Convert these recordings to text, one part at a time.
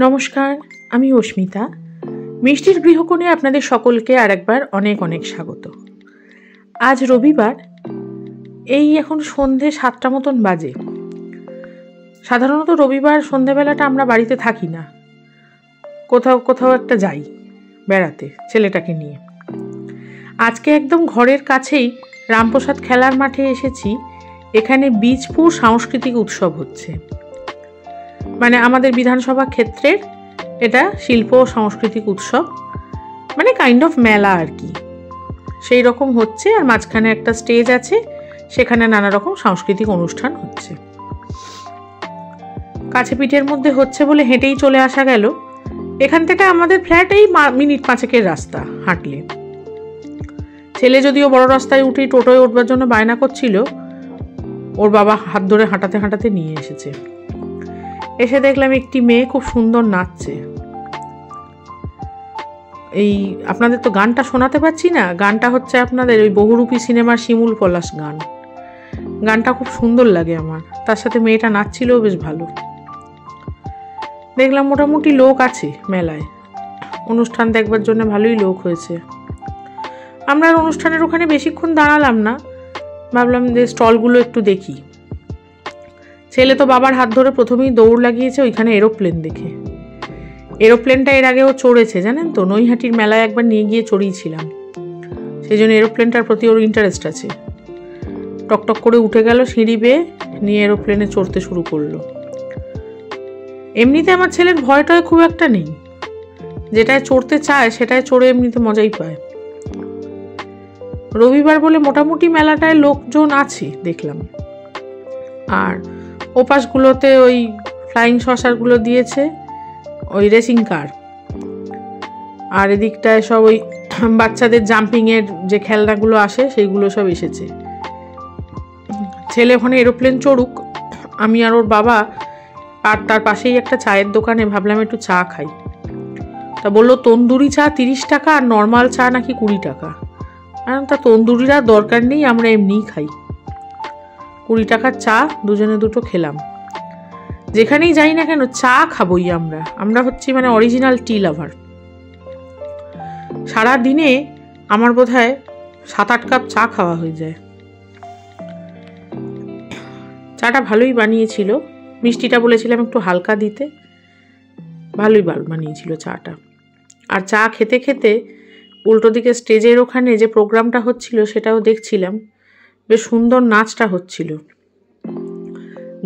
নমস্কার, আমি অস্মিতা। মিষ্টির গৃহকোণে আপনাদের সকলকে আরেকবার অনেক অনেক স্বাগত। আজ রবিবার, এই এখন সন্ধে 7টা মতন বাজে। সাধারণত রবিবার সন্ধেবেলাটা আমরা বাড়িতে থাকি না, কোথাও একটা যাই বেড়াতে ছেলেটাকে নিয়ে। আজকে একদম ঘরের কাছেই রামপ্রসাদ খেলার মাঠে এসেছি। এখানে বীজপুর সাংস্কৃতিক উৎসব হচ্ছে, মানে আমাদের বিধানসভা ক্ষেত্রের এটা শিল্প ও সাংস্কৃতিক উৎসব, মানে কাইন্ড অফ মেলা আর কি, সেই রকম হচ্ছে। আর মাঝখানে একটা স্টেজ আছে, সেখানে নানা রকম সাংস্কৃতিক অনুষ্ঠান হচ্ছে। কাছে পিঠের মধ্যে হচ্ছে বলে হেঁটেই চলে আসা গেল। এখান থেকে আমাদের ফ্ল্যাট এই মিনিট 5-এর রাস্তা হাঁটলে। ছেলে যদিও বড় রাস্তায় উঠেই টোটোয় উঠবার জন্য বায়না করছিল, ওর বাবা হাত ধরে হাঁটাতে হাঁটাতে নিয়ে এসেছে। এসে দেখলাম একটি মেয়ে খুব সুন্দর নাচছে। এই আপনাদের তো গানটা শোনাতে পারছি না, গানটা হচ্ছে আপনাদের ওই বহুরূপী সিনেমার শিমুল পলাশ গান। গানটা খুব সুন্দর লাগে আমার, তার সাথে মেয়েটা নাচছিলও বেশ ভালো। দেখলাম মোটামুটি লোক আছে মেলায়, অনুষ্ঠান দেখবার জন্য ভালোই লোক হয়েছে। আমরা আর অনুষ্ঠানের ওখানে বেশিক্ষণ দাঁড়ালাম না, ভাবলাম যে স্টলগুলো একটু দেখি। ছেলে তো বাবার হাত ধরে প্রথমেই দৌড় লাগিয়েছে ওইখানে এরোপ্লেন দেখে। এরোপ্লেনটা এর আগেও চড়েছে, জানেন তো, নৈহাটির মেলায় একবার নিয়ে গিয়ে চড়িয়েছিলাম, সেই জন্য এরোপ্লেনটার প্রতি ওর ইন্টারেস্ট আছে। টকটক করে উঠে গেল সিঁড়ি বেয়ে, নিয়ে এরোপ্লেনে চড়তে শুরু করলো। এমনিতে আমার ছেলের ভয়টয় খুব একটা নেই, যেটায় চড়তে চায় সেটায় চড়ে এমনিতে মজাই পায়। রবিবার বলে মোটামুটি মেলাটায় লোকজন আছে দেখলাম। আর ওপাশগুলোতে ওই ফ্লাইং সসারগুলো দিয়েছে, ওই রেসিং কার। আর এদিকটায় সব ওই বাচ্চাদের জাম্পিংয়ের যে খেলনাগুলো আসে সেইগুলো সব এসেছে। ছেলে ওখানে এরোপ্লেন চড়ুক, আমি আর ওর বাবা আর তার পাশেই একটা চায়ের দোকানে ভাবলাম একটু চা খাই। তা বললো তন্দুরি চা 30 টাকা আর নর্মাল চা নাকি 20 টাকা। আর তা তন্দুরির আর দরকার নেই, আমরা এমনিই খাই। 20 টাকার চা দুজনে দুটো খেলাম। যেখানেই যাই না কেন চা খাবই আমরা হচ্ছি মানে অরিজিনাল টি লাভার। সারা দিনে আমার বোধহয় 7-8 কাপ চা খাওয়া হয়ে যায়। চাটা ভালোই বানিয়েছিল, মিষ্টিটা বলেছিলাম একটু হালকা দিতে, ভালোই বানিয়েছিল চাটা। আর চা খেতে খেতে উল্টো দিকে স্টেজের ওখানে যে প্রোগ্রামটা হচ্ছিল সেটাও দেখছিলাম। বেশ সুন্দর নাচটা হচ্ছিল।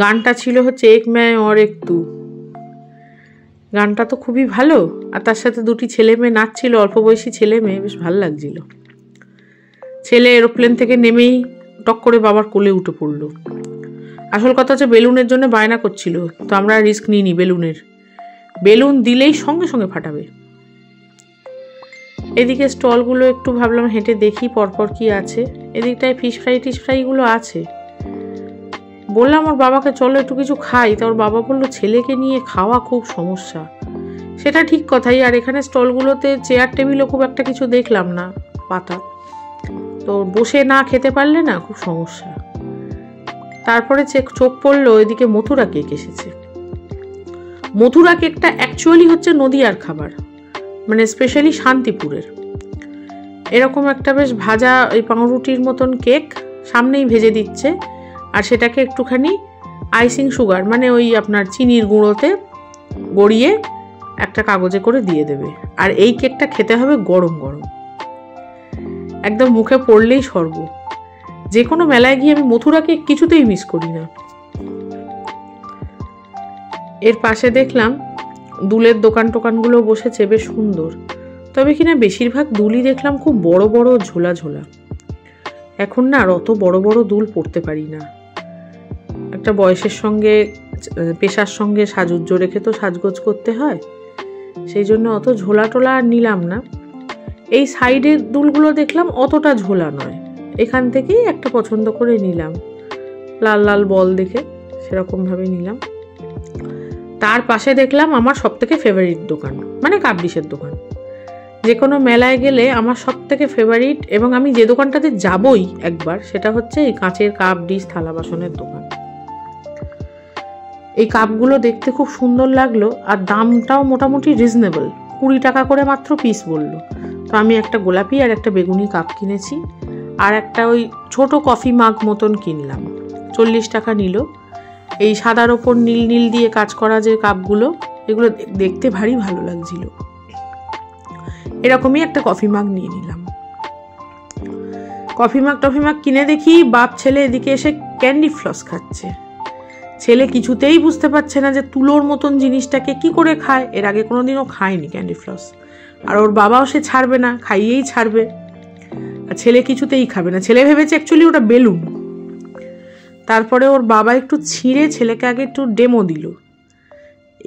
গানটা ছিল হচ্ছে এক मैं और एक तू। গানটা তো খুবই ভালো, আর তার সাথে দুটি ছেলে মেয়ে নাচছিল, অল্প বয়সী ছেলে মেয়ে, বেশ ভালো লাগছিল। ছেলে এরোপ্লেন থেকে নেমেই টক করে বাবার কোলে উঠে পড়লো। আসল কথা হচ্ছে বেলুনের জন্য বায়না করছিল, তো আমরা রিস্ক নিইনি বেলুনের। বেলুন দিলেই সঙ্গে সঙ্গে ফাটাবে। এদিকে স্টলগুলো একটু ভাবলাম হেঁটে দেখি পরপর কি আছে। এদিকটায় ফিশ ফ্রাইগুলো আছে। বললাম ওর বাবাকে চলো একটু কিছু খাই, তা ওর বাবা বললো ছেলেকে নিয়ে খাওয়া খুব সমস্যা। সেটা ঠিক কথাই। আর এখানে স্টলগুলোতে চেয়ার টেবিলও খুব একটা কিছু দেখলাম না পাতা, তো বসে না খেতে পারলে না খুব সমস্যা। তারপরে চোখ পড়লো এদিকে মথুরা কেক এসেছে। মথুরা কেকটা অ্যাকচুয়ালি হচ্ছে নদিয়ার খাবার, মানে স্পেশালি শান্তিপুরের। এরকম একটা বেশ ভাজা ওই পাউরুটির মতন কেক সামনেই ভেজে দিচ্ছে, আর সেটাকে একটুখানি আইসিং সুগার মানে ওই আপনার চিনির গুঁড়োতে গড়িয়ে একটা কাগজে করে দিয়ে দেবে। আর এই কেকটা খেতে হবে গরম গরম, একদম মুখে পড়লেই স্বর্গ। যে কোনো মেলায় গিয়ে আমি মথুরা কেক কিছুতেই মিস করি না। এর পাশে দেখলাম দুলের টোকানগুলো বসেছে, বেশ সুন্দর। তবে কিনা বেশিরভাগ দুলই দেখলাম খুব বড় বড় ঝোলা ঝোলা। এখন না আর অত বড় বড় দুল পড়তে পারি না। একটা বয়সের সঙ্গে পেশার সঙ্গে সাজুজ্য রেখে তো সাজগোজ করতে হয়, সেই জন্য অত ঝোলা টোলা আর নিলাম না। এই সাইডের দুলগুলো দেখলাম অতটা ঝোলা নয়, এখান থেকেই একটা পছন্দ করে নিলাম, লাল লাল বল দেখে সেরকমভাবে নিলাম। তার পাশে দেখলাম আমার সবথেকে ফেভারিট দোকান, মানে কাপ ডিশের দোকান। যে কোনো মেলায় গেলে আমার সবথেকে ফেভারিট, এবং আমি যে দোকানটাতে যাবই একবার, সেটা হচ্ছে এই কাঁচের কাপ ডিশ থালা বাসনের দোকান। এই কাপগুলো দেখতে খুব সুন্দর লাগলো, আর দামটাও মোটামুটি রিজনেবল, 20 টাকা করে মাত্র পিস বললো। তো আমি একটা গোলাপি আর একটা বেগুনি কাপ কিনেছি, আর একটা ওই ছোট কফি মাগ মতন কিনলাম, 40 টাকা নিল। এই সাদার ওপর নীল নীল দিয়ে কাজ করা যে কাপগুলো, এগুলো দেখতে ভারী ভালো লাগছিল। এরকমই একটা কফি মাগ নিয়ে নিলাম। কফি মাগ কিনে দেখি বাপ ছেলে এদিকে এসে ক্যান্ডি ফ্লস খাচ্ছে। ছেলে কিছুতেই বুঝতে পারছে না যে তুলোর মতন জিনিসটাকে কি করে খায়, এর আগে কোনোদিনও খায়নি ক্যান্ডি ফ্লস। আর ওর বাবাও সে ছাড়বে না, খাইয়েই ছাড়বে, আর ছেলে কিছুতেই খাবে না। ছেলে ভেবেছে অ্যাকচুয়ালি ওটা বেলুন। তারপরে ওর বাবা একটু ছিঁড়ে ছেলেকে আগে একটু ডেমো দিল,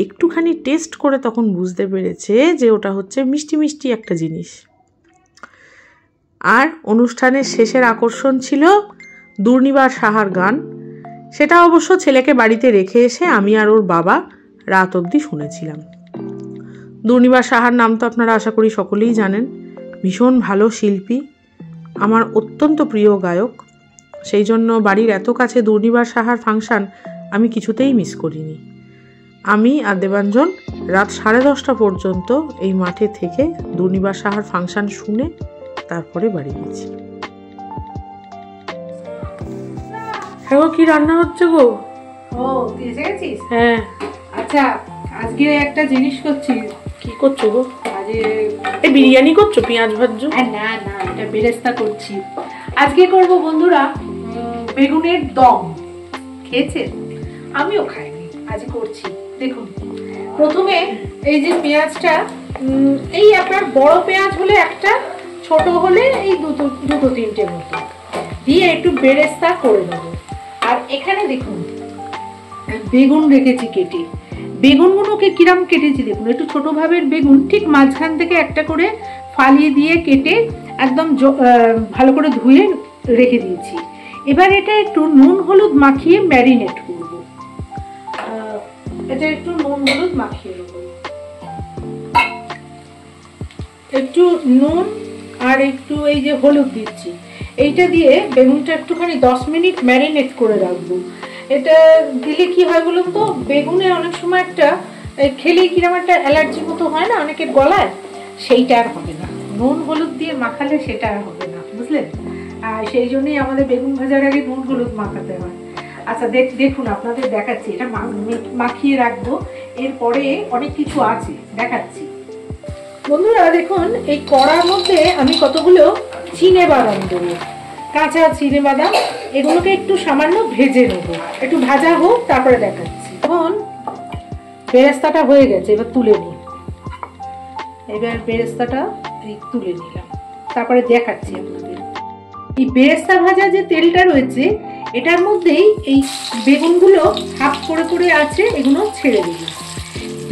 একটুখানি টেস্ট করে তখন বুঝতে পেরেছে যে ওটা হচ্ছে মিষ্টি মিষ্টি একটা জিনিস। আর অনুষ্ঠানের শেষের আকর্ষণ ছিল দুর্নিবার সাহার গান। সেটা অবশ্য ছেলেকে বাড়িতে রেখে এসে আমি আর ওর বাবা রাত অবধি শুনেছিলাম। দুর্নিবার সাহার নাম তো আপনারা আশা করি সকলেই জানেন। ভীষণ ভালো শিল্পী, আমার অত্যন্ত প্রিয় গায়ক। সেই জন্য বাড়ির এত কাছে দুর্নিবার সাহার ফাংশন আমি কিছুতেই মিস করিনি। আমি আর দেবাঞ্জন রাত 10:30 পর্যন্ত এই মাঠে থেকে দুর্নিবার সাহার ফাংশন শুনে তারপরে বাড়ি গেছি। হ্যাঁ, কি রান্না হচ্ছে গো? ও, তুই এসে গেছিস? হ্যাঁ। আচ্ছা, আজকে একটা জিনিস করছি। কি করছো গো? আজকে এই বিরিয়ানি করছো, পেঁয়াজ ভাজছো? না না, এটা বেরেস্তা করছি। আজকে করব বন্ধুরা বেগুনের দম। খেয়েছেন? আমিও খাইনি, আজ করছি। দেখুন, প্রথমে এই যে পেঁয়াজটা, এই আপনার বড় পেঁয়াজ হলে একটা, ছোট হলে এই দুটো তিনটে মতো দিয়ে একটু বেরেস্তা করে নেবো। আর এখানে দেখুন বেগুন রেখেছি কেটে। বেগুনগুলোকে কিরম কেটেছি দেখুন, একটু ছোট ভাবের বেগুন, ঠিক মাঝখান থেকে একটা করে ফালি দিয়ে কেটে একদম ভালো করে ধুয়ে রেখে দিয়েছি। এবার এটা একটু নুন হলুদ মাখিয়ে ম্যারিনেট করব। এটা একটু নুন হলুদ মাখিয়ে নেব, একটু নুন আর একটু এই যে হলুদ দিচ্ছি। এইটা দিয়ে বেগুনটা একটুখানি 10 মিনিট ম্যারিনেট করে রাখবো। এটা দিলে কি হয় বলুন তো, বেগুনে অনেক সময় একটা খেলেই কিরকম একটা অ্যালার্জি মতো হয় না অনেকের গলায়, সেইটা আর হবে না। নুন হলুদ দিয়ে মাখালে সেটা আর হবে না, বুঝলেন? আর সেই জন্যই আমাদের বেগুন ভাজার আগে নুন হলুদ মাখাতে হয়। আচ্ছা দেখুন, আপনাদের দেখাচ্ছি। এটা মাখিয়ে রাখবো, এরপরে অনেক কিছু আছে দেখাচ্ছি। বন্ধুরা দেখুন, এই কড়ার মধ্যে আমি কতগুলো চিনে বাদাম দেবো, কাঁচা চিনে বাদাম। এগুলোকে একটু সামান্য ভেজে নেব, একটু ভাজা হোক, তারপরে দেখাচ্ছি। এখন বেরেস্তাটা হয়ে গেছে, এবার তুলে নিই। এবার বেরেস্তাটা তুলে নিলাম, তারপরে দেখাচ্ছি আপনাদের। এই বেরেস্তা ভাজা যে তেলটা রয়েছে, এটার মধ্যেই এই বেগুনগুলো হাফ করে করে আছে, এগুলো ছেড়ে দেবো।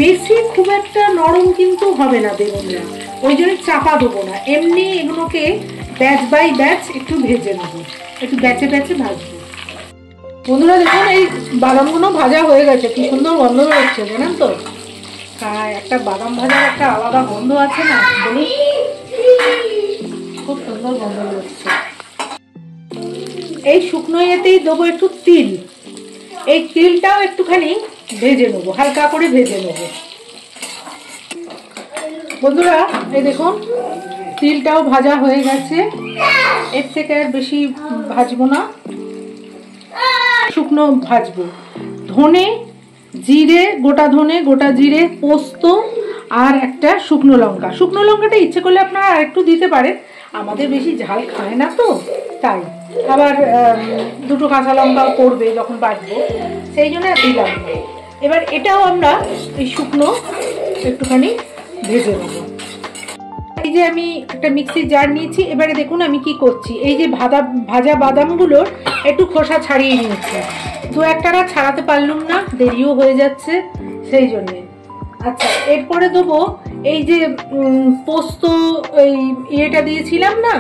বেশি খুব একটা নরম কিন্তু হবে না বেগুনটা, ওই জন্য চাপা দেবো না। এমনি এগুলোকে ব্যাচ বাই ব্যাচ একটু ভেজে নেব, একটু ব্যাচে ব্যাচে ভাজবো। বন্ধুরা দেখুন, এই বাদামগুলো ভাজা হয়ে গেছে, কি সুন্দর গন্ধ বেরোচ্ছে, জানেন তো? একটা বাদাম ভাজার একটা আলাদা গন্ধ আছে না, বলুন? খুব সুন্দর গন্ধ বেরোচ্ছে। এই শুকনো এতেই দেবো একটু তিল। এই তিলটাও একটুখানি ভেজে নেবো, হালকা করে ভেজে নেবো। বন্ধুরা এই দেখুন, তিলটাও ভাজা হয়ে গেছে। এর থেকে আর বেশি ভাজবো না, শুকনো ভাজবো। ধনে জিরে, গোটা ধনে, গোটা জিরে, পোস্ত আর একটা শুকনো লঙ্কা। শুকনো লঙ্কাটা ইচ্ছে করলে আপনারা আর একটু দিতে পারেন, আমাদের বেশি ঝাল খায় না তো তাই। আবার দুটো কাঁচা লঙ্কাও করবে যখন বাটবো, সেই জন্য দিলাম। এবার এটাও আমরা এই শুকনো একটুখানি ভেজে নেবো। এই যে আমি একটা মিক্সির জার নিয়েছি। এবারে দেখুন আমি কি করছি, এই যে ভাজা বাদামগুলোর একটু খোসা ছাড়িয়ে নিয়েছি। দু একটা ছাড়াতে পারলাম না, দেরিও হয়ে যাচ্ছে সেই জন্যে। আচ্ছা, এরপরে দেবো এই যে পোস্ত, এই ইয়েটা দিয়েছিলাম না,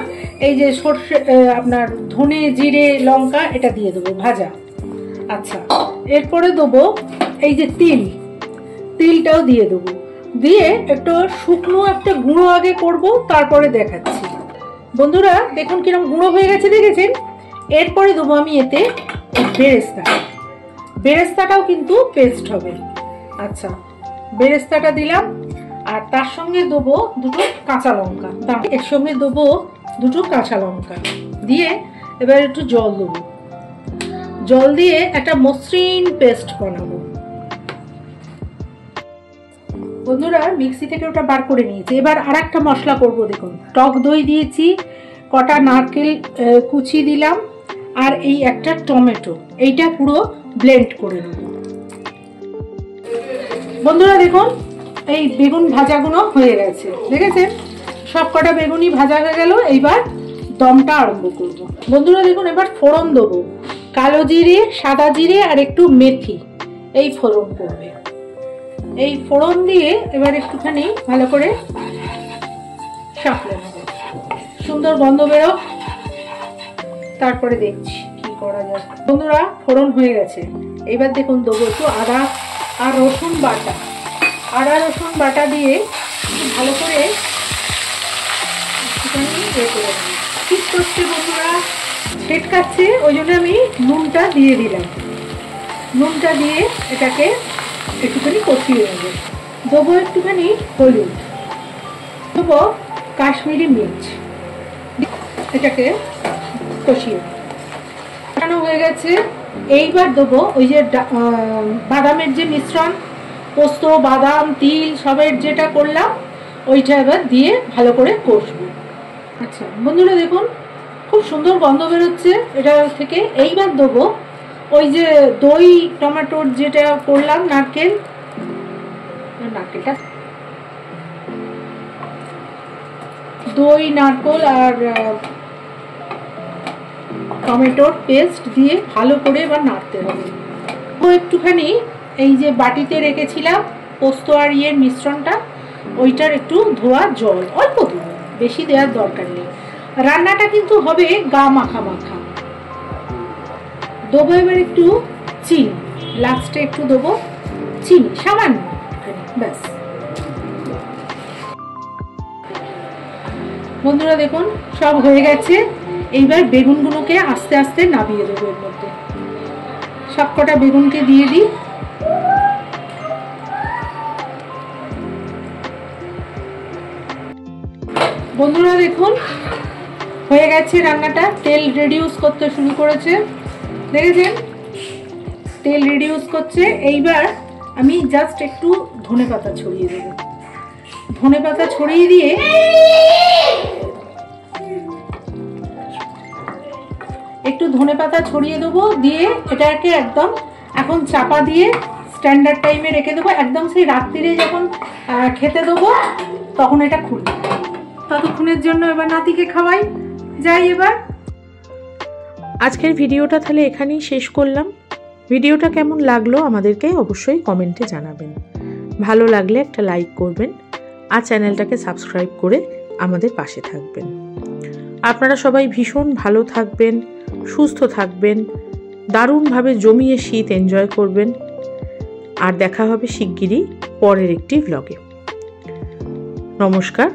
এই যে সর্ষে, আপনার ধনে জিরে লঙ্কা, এটা দিয়ে দেবো ভাজা। আচ্ছা, এরপরে দেবো এই যে তিলটাও দিয়ে দেবো, দিয়ে একটু শুকনো একটা গুঁড়ো আগে করব, তারপরে দেখাচ্ছি। বন্ধুরা দেখুন কিরকম গুঁড়ো হয়ে গেছে, দেখেছেন? এরপরে দেবো আমি এতে বেরেস্তা। বেরেস্তাটাও কিন্তু পেস্ট হবে। আচ্ছা, বেরেস্তাটা দিলাম, আর তার সঙ্গে দেবো দুটো কাঁচা লঙ্কা, এর সঙ্গে দেবো দুটো কাঁচা লঙ্কা দিয়ে এবার একটু জল দেবো। জল দিয়ে একটা মসৃণ পেস্ট বানাবো। বন্ধুরা, মিক্সি থেকে ওটা বার করে নিয়েছি। এবার আর একটা মশলা করবো। দেখুন, টক দই দিয়েছি, কটা নারকেল কুচি দিলাম, আর এই একটা টমেটো, এইটা পুরো ব্লেন্ড করে নেব। বন্ধুরা দেখুন, এই বেগুন ভাজাগুলো হয়ে গেছে, দেখেছেন? সব কটা বেগুনই ভাজা হয়ে গেল। এইবার দমটা আরম্ভ করব। বন্ধুরা দেখুন, এবার ফোড়ন দেবো। কালো জিরে, সাদা জিরে আর একটু মেথি, এই ফোড়ন করবে। এই ফোড়ন দিয়ে এবার একটুখানি ভালো করে সাঁতলে নেব, সুন্দর গন্ধ বেরো, তারপরে দেখছি কি করা যায়। বন্ধুরা, ফোড়ন হয়ে গেছে। এবার দেখুন দেবো একটু আদা আর রসুন বাটা। আদা রসুন বাটা দিয়ে ভালো করে একটুখানি ইয়ে করে নেব। ঠিক করছে বন্ধুরা, ছেটকাচ্ছে, ওই জন্য আমি নুনটা দিয়ে দিলাম। নুনটা দিয়ে এটাকে একটুখানি কষিয়ে নেব। দেবো একটুখানি হলুদ, দেবো কাশ্মীরি মির্চ, এটাকে কষিয়ে নেব। হয়ে গেছে। এইবার দেবো ওই যে বাদামের যে মিশ্রণ, পোস্ত, বাদাম, তিল সবের যেটা করলাম, ওইটা এবার দিয়ে ভালো করে কষবো। আচ্ছা বন্ধুরা দেখুন, খুব সুন্দর গন্ধ বেরোচ্ছে এটা থেকে। এইবার দেবো ওই যে দই টমেটোর যেটা করলাম, নারকেলটা, দই, নারকেল আর টমেটোর পেস্ট দিয়ে ভালো করে এবার নাড়তে হবে। একটুখানি এই যে বাটিতে রেখেছিলাম পোস্ত আর ইয়ের মিশ্রণটা, ওইটার একটু ধোয়া জল অল্প দেবো, বেশি দেওয়ার দরকার নেই। রান্নাটা কিন্তু হবে গা মাখা মাখা। দেবো এবার একটু চিনি, লাস্টে একটু দেবো চিনি, সামান্য, ব্যাস। বন্ধুরা দেখুন, সব হয়ে গেছে। এইবার বেগুনগুলোকে আস্তে আস্তে নামিয়ে দেবো। এর মধ্যে সব কটা বেগুনকে দিয়ে দিই। বন্ধুরা দেখুন, হয়ে গেছে রান্নাটা। তেল রিডিউস করতে শুরু করেছে, দেখেছেন? তেল রিডিউস করছে। এইবার আমি জাস্ট একটু ধনেপাতা ছড়িয়ে দেব। ধনেপাতা ছড়িয়ে দিয়ে দেবো, দিয়ে এটাকে একদম এখন চাপা দিয়ে স্ট্যান্ডার্ড টাইমে রেখে দেবো। একদম সেই রাত্রিরে যখন খেতে দেবো তখন এটা খুলবো। ততক্ষণের জন্য এবার নাতিকে খাওয়াই যাই। এবার আজকের ভিডিওটা তাহলে এখানেই শেষ করলাম। ভিডিওটা কেমন লাগলো আমাদেরকে অবশ্যই কমেন্টে জানাবেন। ভালো লাগলে একটা লাইক করবেন আর চ্যানেলটাকে সাবস্ক্রাইব করে আমাদের পাশে থাকবেন। আপনারা সবাই ভীষণ ভালো থাকবেন, সুস্থ থাকবেন, দারুণভাবে জমিয়ে শীত এনজয় করবেন। আর দেখা হবে শিগগিরই পরের একটি ভ্লগে। নমস্কার।